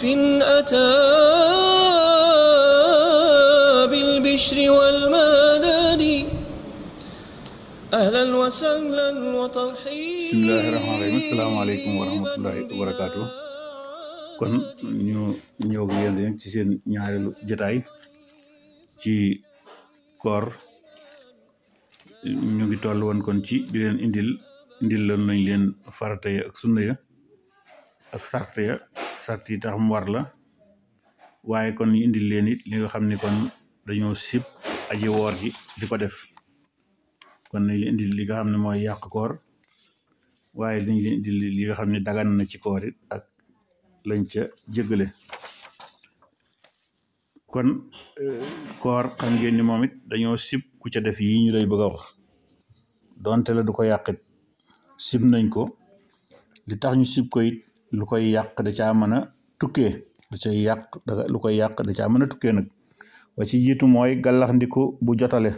أتى بالبشر والمدد أهلا وسهلا وترحيبا. بسم الله الرحمن الرحيم. السلام عليكم ورحمة الله وبركاته. kon ñu ñëw ak yéen ci seen ñaareelu jotaay ci koor ñu ngi toll woon kon ci di leen indil loon nañ leen farata ya ak sunna ya ak sart yi tax mu war la waaye kon ñu indil leen it li nga xam ni kon dañoo sib aji woor ji di ko def kon nañ leen indil li nga xam ne mooy yàq koor waaye dañ leen indil li nga xam ne dagan na ci koor it ak lañ ca jégale kon koor xam ngeen ni moom it dañoo sib ku ca def yi ñu lay bëgg a wax donte la du ko yàqit sib nañ ko li tax ñu sib ko it lu koy yàq da caa mën a tukkee lu koy yàq da caa mën a tukkee nag ba ci jiitu mooy gàllax ndiku bu jotale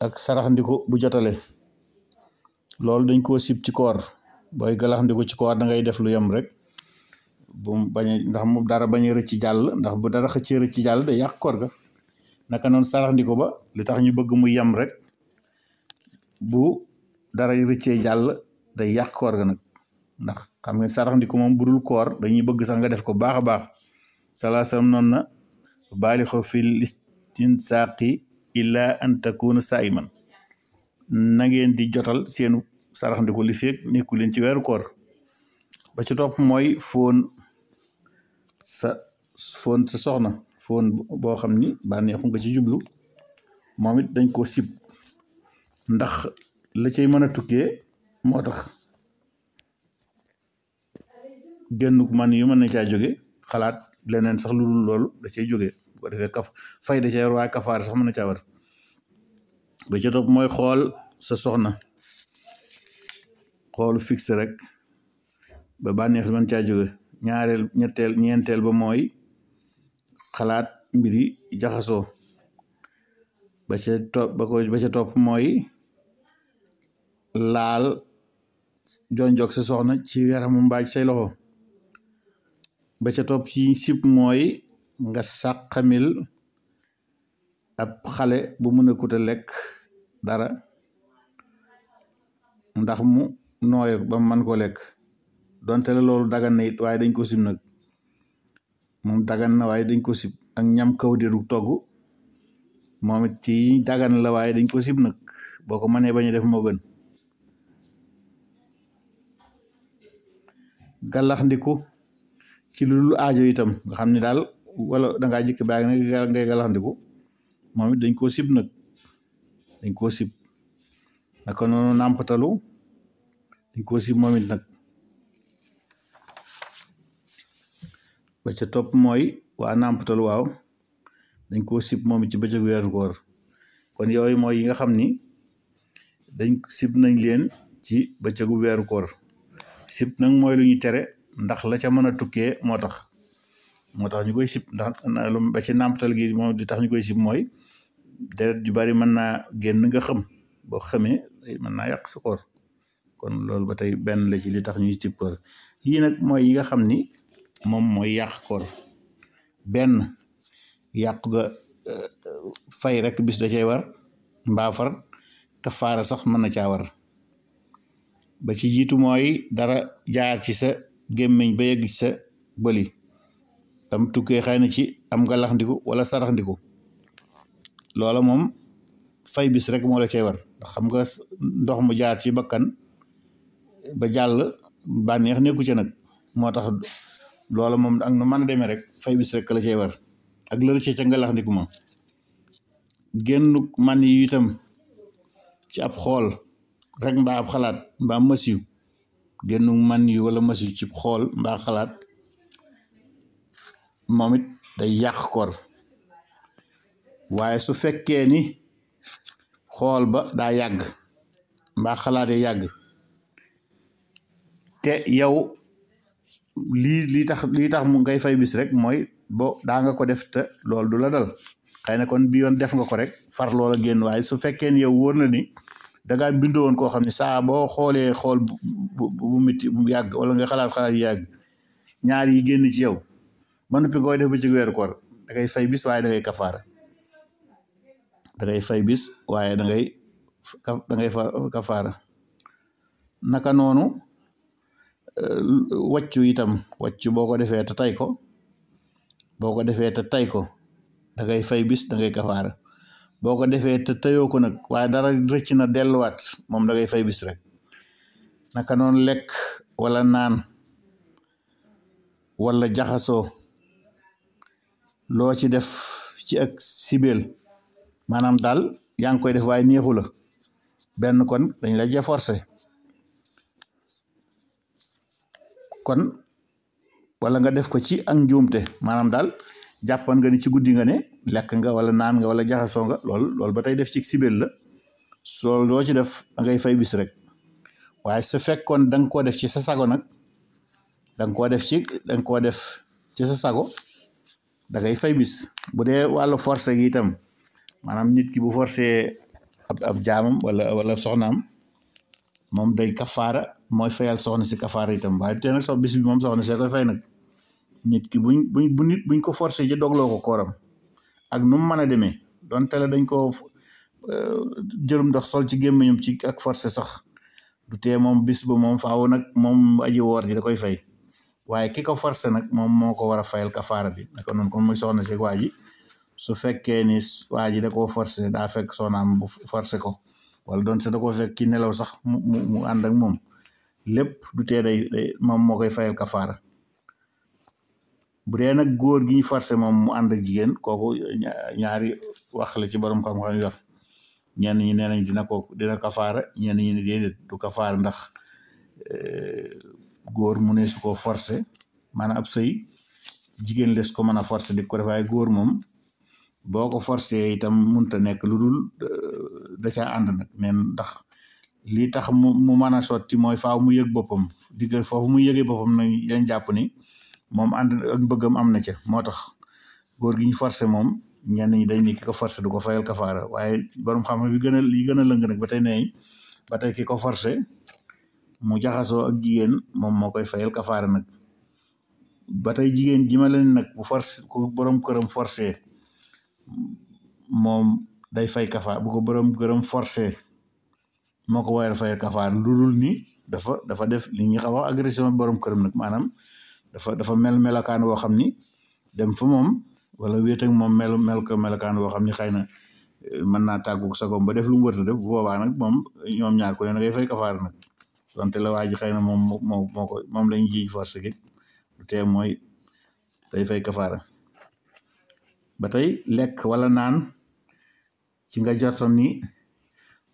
ak sarax ndiku bu jotale loolu dañ koo sib ci koor booy gàllax ndiku ci koor da ngay def lu yem rek bu bañ ndax mu dara bañ a rëcc jàll ndax bu dara xëccee rëcc jàll day yàq koor ga naka noonu sarax ndiku ba li tax ñu bëgg mu yem rek bu dara rëccee jàll day yàq koor ga nag ndax xam nga sarax ndiku moom budul koor dañuy bëgg sax nga def ko baax a baax sallallahu alayhi wasallam noonu na baalixu fil istinsaaqi illa an takuna saiman na ngeen di jotal seenu sarax ndiku li feeg nekku leen ci weeru koor ba ci topp mooy foon sa soxna foon boo xam ni bànneexu nga ci jublu moom it dañ koo sib ndax la cay mën a tukkee moo tax génnuk man yu mën na caa jóge xalaat leneen sax lu dul loolu da cay jóge bu ko defee fay da cay war waaye kafaar sax mën na caa war ba ci topp mooy xool sa soxna xoolu fixe rek ba bànneex mën caa jóge ñeenteel ba mooy xalaat mbiri jaxasoo ba ca topp mooy laal jonjog sa soxna ci yaramu mbaaj say loxo ba ca topp ci sib mooy nga sàqamil ab xale bu mën a kuta lekk dara ndax mu nooy ba man ko lekk donte la loolu dagan na it waaye dañ ko sib nag moom dagan na waaye dañ ko sib ak ñam kaw diru togg moom it ci dagan la waaye dañ ko sib nag boo ko mënee bañ a def moo gën gàllax ndiku ci lu dul aajo itam nga xam ne daal wala dangaa jëkk baag na ngay gàllax ndiku moom it dañ koo sib nag dañ koo sib naka noonu nàmpatalu dañ koo sib moom it nag ba ca topp mooy waa nàmpatalu waaw dañ koo sib moom it ci bëccëg weeru koor kon yooyu mooy yi nga xam ni dañ sib nañ leen ci bëccëgu weeru koor sib nag mooy lu ñuy tere ndax la ca mën a tukkee moo tax ñu koy sib ndax ba ci nàmpatal gi moom di tax ñu koy sib mooy deret ju bari mën naa génn nga xam boo xamee mën naa yàq sa koor kon loolu ba tey benn la ci li tax ñuy sib koor yii nag mooy yi nga xam ni moom mooy yàq koor benn yàq ga fay rek bis da cay war mbaa far kafaara sax mën na caa war ba ci jiitu mooy dara jaar ci sa gémmiñ ba yegg ci sa bëli tam tukkee xëy na ci am nga lax ndiku wala sarax ndiku loola moom fay bis rek moo la cay war ndax xam nga ndox mu jaar ci bakkan ba jàll bànneex nekku ca nag moo tax loola moom ak nu mën a demee rek fay bis rek la cay war ak lër ca nga lax ndiku moom génnu man yi itam ci ab xool rek mbaa ab xalaat mbaa masiw génnu man yu wala masiw ci xool mbaa xalaat moom it day yàq koor waaye su fekkee ni xool ba daa yàgg mbaa xalaatee yàgg te yow lii tax mu ngay fay bis rek mooy bo daa nga ko def te loolu du la dal xëy na kon bi yoon def nga ko rek far loola génn waaye su fekkee ni yow wóor na ni dangaa bindoo woon koo xam ne saa boo xool bu métti bu yàgg wala nga xalaat yu yàgg ñaar yi génn ci yow ba noppi koy def bëccëg weeru koor da ngay fay bis waaye da ngay kafaara da ngay fay bis waaye da ngay kafaara naka noonu wàccu itam wàccu boo ko defee te tay ko da ngay fay bis da ngay kafaara boo ko defee te tayoo ko nag waaye dara rëcc na delluwaat moom da ngay fay bis rek naka noonu lekk wala naan wala jaxasoo loo ci def ci ak sibeel maanaam daal yaa ngi koy def waaye neexu la benn kon dañ la cee forcé kon wala nga def ko ci ak njuumte maanaam daal jàppan nga ni ci guddi nga ne lekk nga wala naan nga wala jaxasoo nga loolu ba tey def ci sibeel la soo loo ci def da ngay fay bis rek waaye su fekkoon da nga koo def ci sa sago nag da nga koo def ci sa sago da ngay fay bis bu dee wàllu forcé gi itam maanaam nit ki bu forcé ab jaamam wala soxnaam moom day kafaara mooy fayal soxna si kafaara itam waaye te nag sox bis bi moom soxna see koy fay nag nit ki buñ ko forcé ci dogloo ko kooram ak nu mu mën a demee donte la dañ ko jërum ndox sol ci gémmiñam ci ak forcé sax du tee moom bis ba moom faaw nag moom aji woor ji da koy fay waaye ki ko forcé nag moom moo ko war a fayal kafaara bi naka noonu kon muy soxna si waa ji su fekkee ni waa ji da koo forcé daa fekk soxnaam bu forcé ko wala doon se da koo fekk ki nelaw sax mu ànd ak moom lépp du tee day moom moo koy fayal kafaara bu dee nag góor gi ñu forcé moom mu ànd ak jigéen kooku ñaari wax la ci borom xam-xam yi wax ñenn ñi nee nañ dina kafaara ñenn ñi ne déedéet du kafaara ndax góor mu ne su ko forcé maanaam ab sëy jigéen les ko mën a forcé di ko def waaye góor moom boo ko forcé itam munta nekk lu dul da caa ànd nag neen ndax lii tax mu mën a sotti mooy faaw mu yëg boppam diggal foofu mu yëgee boppam nag dañ jàpp ni moom ànd ak bëggam am na ca moo tax góor gi ñu forcé moom ñenn ñi dañ ni ki ko forcé du ko fayal kafaara waaye borom xam-xam li gën a lëng nag ba tey ki ko forcé mu jaxasoo ak jigéen moom moo koy fayal kafaara nag ba tey jigéen ji ma leen nag bu forcé ku borom këram forcé moom day fay kafaara bu ko borom këram forcé moo ko war a fayal kafaara lu dul ni dafa def li ñuy xaw a agression borom këram nag maanaam dafa melakaan woo xam ni dem fa moom wala wéet ak moom melakaan woo xam ni xëy na mën naa tàggu sagoom ba def lu mu wërta def bu boobaa nag moom ñoom ñaar ku ne ngay fay kafaara nag donte la waa ji xëy na moom lañu ji force gi lu tee mooy day fay kafaara ba tey lekk wala naan ci nga jortoon ni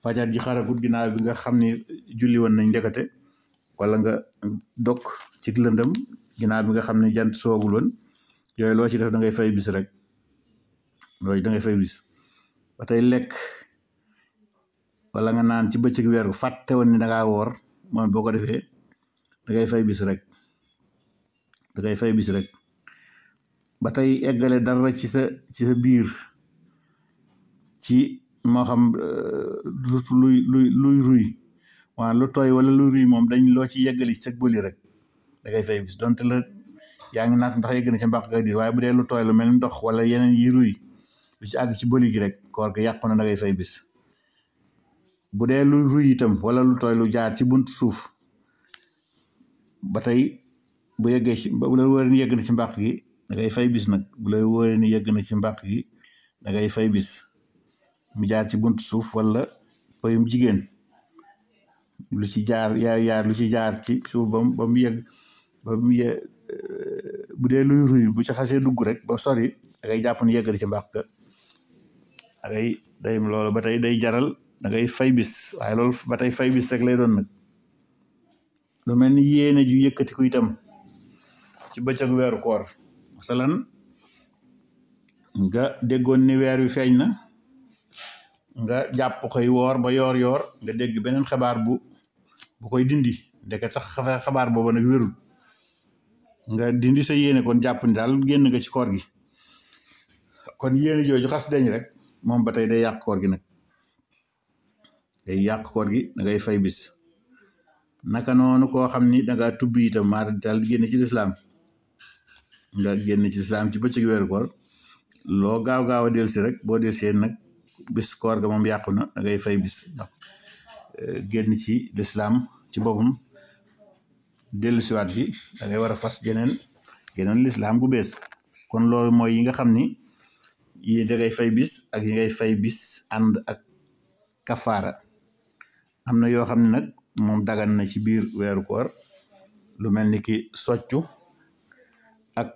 fajar ji xaragut ginnaaw bi nga xam ni julli woon nañ ndekete wala nga dog ci lëndëm ginnaaw bi nga xam ne jant soogul woon yooyu loo ci def da ngay fay bis rek loolu da ngay fay bis ba tey lekk wala nga naan ci bëccëg weer gu fàtte woon ni da ngaa woor moom boo ko defee da ngay fay bis rek ba tey eggale dara ci sa biir ci moo xam luy ruy waaw lu tooy wala luy ruy moom dañ loo ci yeggali ci sa bëli rek da ngay fay bis donte la yaa ngi naat ndax yegg na ci mbaq ga di waaye bu dee lu tooy lu mel ni ndox wala yeneen yi ruy lu ci àgg ci bëli gi rek koor gi yàqu na da ngay fay bis bu dee lu ruy itam wala lu tooy lu jaar ci buntu suuf ba tey bu yeggee ci bu la wóoree ni yegg na ci mbaq gi da ngay fay bis nag bu la wóoree ni yegg na ci mbaq gi da ngay fay bis mu jaar ci buntu suuf wala payum jigéen lu ci jaar yaar lu ci jaar ci suuf ba mu yegg bu dee luy ruy bu ci xasee dugg rek ba sori da ngay jàpp ni yegg na ci mbaq ga da ngay day loolu ba tey day jaral da ngay fay bis waaye loolu ba tey fay bis rek lay doon nag lu mel ni yéene ju yëkkati ko itam ci bëccëg weeru koor masalan nga déggoon ni weer wi feeñ na nga jàpp koy woor ba yoor nga dégg beneen xabaar bu koy dindi ndeket sax xabaar booba nag wérul nga dindi sa yéene kon jàpp ni daal génn nga ci koor gi kon yéene jooju xas deñ rek moom ba tey day yàq koor gi nag day yàq koor gi da ngay fay bis naka noonu koo xam ni da ngaa tubbi itam maa daal génn ci lislaam nga génn ci lislaam ci bëccëg weeru koor loo gaaw gaaw a delsi rek boo delsee nag bis koor ga moom yàqu na da ngay fay bis ndax génn ci lislaam ci boppam dellusiwaat bi da ngay war a fas geneen lislaam gu bees kon loolu mooy yi nga xam ni yi da ngay fay bis ak yi ngay fay bis ànd ak kafaara am na yoo xam ne nag moom dagan na ci biir weeru koor lu mel ni ki soccu ak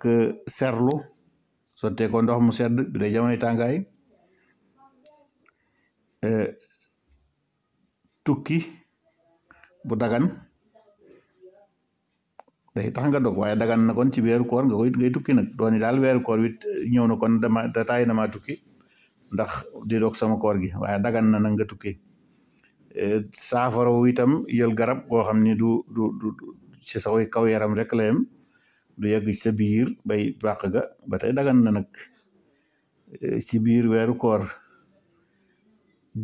serlu sottee ko ndox mu sedd bi day jamonoy tàngaay tukki bu dagan day tax nga dog waaye dagan na kon ci weeru koor nga koy ngay tukki nag dooni daal weeru koor wi ñëw na kon taay na maa tukki ndax di dog sama koor gi waaye dagan na nag nga tukki saafara wu itam yël garab boo xam ni du ci sa kaw yaram rek la yem du yegg ci sa biir bay bàq ga ba tey dagan na nag ci biir weeru koor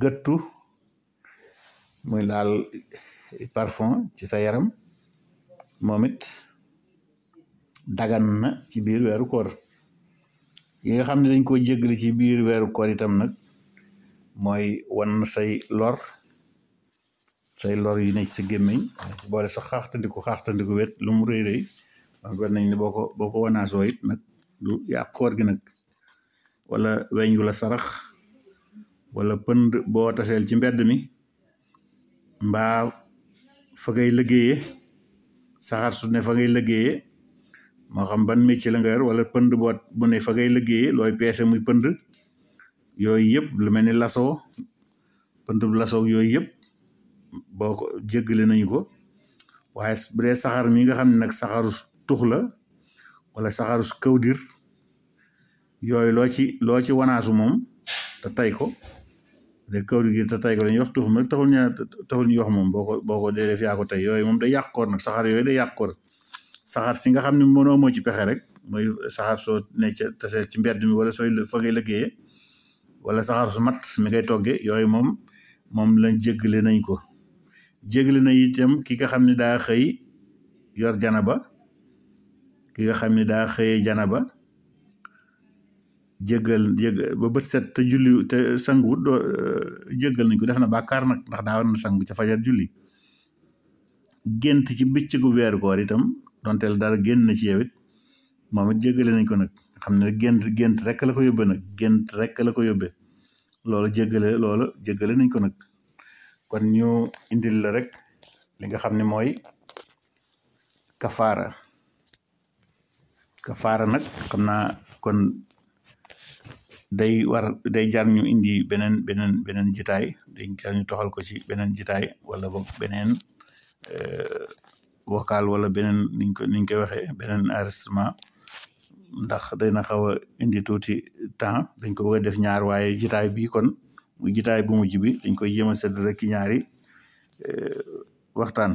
gëttu muy laal parfum ci sa yaram moom it dagan na ci biir weeru koor yi nga xam ne dañ ko jéggale ci biir weeru koor itam nag mooy wan say lor yi ne ci sa gémmiñ boole sax xaaxtandiku wet lu mu rëy rëy man war nañ ne boo ko wanaasoo it nag du yàq koor gi nag wala weñ gu la sarax wala pënd boo taseel ci mbedd mi mbaa fa ngay liggéeyee saxaar su ne fa ngay liggéeyee moo xam ban métier la nga yor wala pënd boot bu ne fa ngay liggéeyee looy peese muy pënd yooyu yëpp lu mel ni lasoo pënd bu lasoo yooyu yëpp boo ko jéggale nañu ko waaye bu dee saxaar mi nga xam ne nag saxaaru tux la wala saxaaru kawdir yooyu loo ci wanaasu moom te tay ko de kawdir gi te tay ko dañuy wax tux nag taxul ñu wax moom boo ko dee def yaa ko tey yooyu moom day yàq koor nag saxaar yooyu day yàq koor saxaar si nga xam ne mënoo moo ci pexe rek mooy saxaar soo ne ca tase ci mbedd mi wala sooy fa ngay liggéeyee wala saxaar su mat mi ngay toggee yooyu moom lañ jéggale nañ ko jéggale na itam ki nga xam ne daa xëy yor janaba ki nga xam ne daa xëyee janaba jéggal ba bët set te julli te sanguwut doo jéggal nañ ko def na bàkkaar nag ndax daa war na sangu ca fajar julli gént ci bëccëgu weeru koor itam donteel dara génn na ci yow it moom it jéggale nañ ko nag xam ne gént rek la ko yóbbe nag gént rek la ko yóbbe loolu jéggale nañ ko nag kon ñu indil la rek li nga xam ne mooy kafaara nag xam naa kon day jar ñu indi beneen jitaay day jar ñu toxal ko ci beneen jitaay wala boog beneen vocal wala beneen niñ koy waxee beneen enregistrement ndax dana xaw a indi tuuti temps dañ ko bëgg a def ñaar waaye jitaay bi kon muy jitaay bu mujj bi dañ koy jéem a sedd rek ci ñaari waxtaan